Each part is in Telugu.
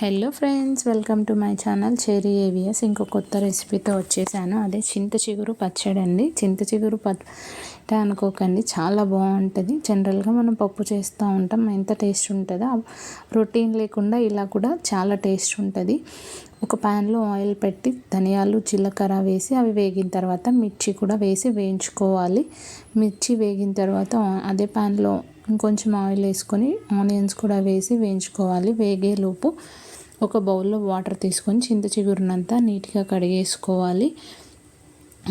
Hello friends, welcome to my channel cherry AVS. ఇంకో కొత్త రెసిపీతో వచ్చేసాను. అదే చింత చిగురు పచ్చడి అండి. చింత చిగురు పచ్చడి అనుకోకండి, చాలా బాగుంటుంది. జనరల్గా మనం పప్పు చేస్తూ ఉంటాం, ఎంత టేస్ట్ ఉంటుందో. ప్రోటీన్ లేకుండా ఇలా కూడా చాలా టేస్ట్ ఉంటుంది. ఒక ప్యాన్లో ఆయిల్ పెట్టి ధనియాలు జీలకర్ర వేసి అవి వేగిన తర్వాత మిర్చి కూడా వేసి వేయించుకోవాలి. మిర్చి వేగిన తర్వాత అదే ప్యాన్లో ఇంకొంచెం ఆయిల్ వేసుకొని ఆనియన్స్ కూడా వేసి వేయించుకోవాలి. వేగేలోపు ఒక బౌల్లో వాటర్ తీసుకొని చింత చిగురునంతా నీట్గా కడిగేసుకోవాలి.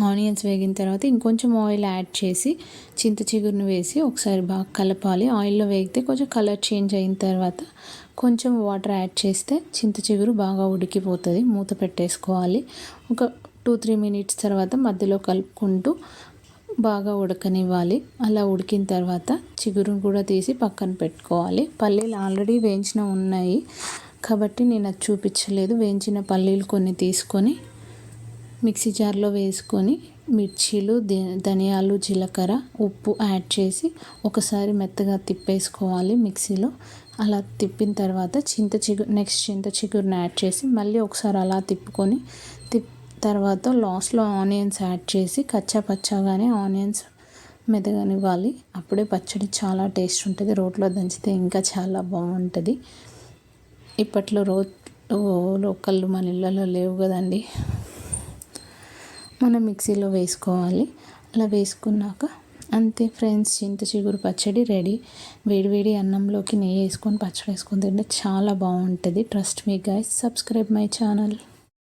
ఆనియన్స్ వేగిన తర్వాత ఇంకొంచెం ఆయిల్ యాడ్ చేసి చింత చిగురును వేసి ఒకసారి బాగా కలపాలి. ఆయిల్లో వేగితే కొంచెం కలర్ చేంజ్ అయిన తర్వాత కొంచెం వాటర్ యాడ్ చేస్తే చింత చిగురు బాగా ఉడికిపోతుంది. మూత పెట్టేసుకోవాలి. ఒక 2-3 మినిట్స్ తర్వాత మధ్యలో కలుపుకుంటూ బాగా ఉడకనివ్వాలి. అలా ఉడికిన తర్వాత చిగురును కూడా తీసి పక్కన పెట్టుకోవాలి. పల్లీలు ఆల్రెడీ వేయించిన ఉన్నాయి కాబట్టి నేను అది చూపించలేదు. వేయించిన పల్లీలు కొన్ని తీసుకొని మిక్సీ జార్లో వేసుకొని మిర్చీలు ధనియాలు జీలకర్ర ఉప్పు యాడ్ చేసి ఒకసారి మెత్తగా తిప్పేసుకోవాలి మిక్సీలో. అలా తిప్పిన తర్వాత చింత చిగురుని యాడ్ చేసి మళ్ళీ ఒకసారి అలా తిప్పుకొని తర్వాత లాస్ట్లో ఆనియన్స్ యాడ్ చేసి కచ్చా పచ్చాగానే ఆనియన్స్ మెదగనివ్వాలి. అప్పుడే పచ్చడి చాలా టేస్ట్ ఉంటుంది. రోట్లో దంచితే ఇంకా చాలా బాగుంటుంది. ఇప్పట్లో రోకళ్ళు మన ఇళ్ళలో లేవు కదండి, మనం మిక్సీలో వేసుకోవాలి. అలా వేసుకున్నాక అంతే ఫ్రెండ్స్, చింత చిగురు పచ్చడి రెడీ. వేడివేడి అన్నంలోకి నెయ్యి వేసుకొని పచ్చడి వేసుకొని తింటే చాలా బాగుంటుంది. Trust me guys, subscribe my channel.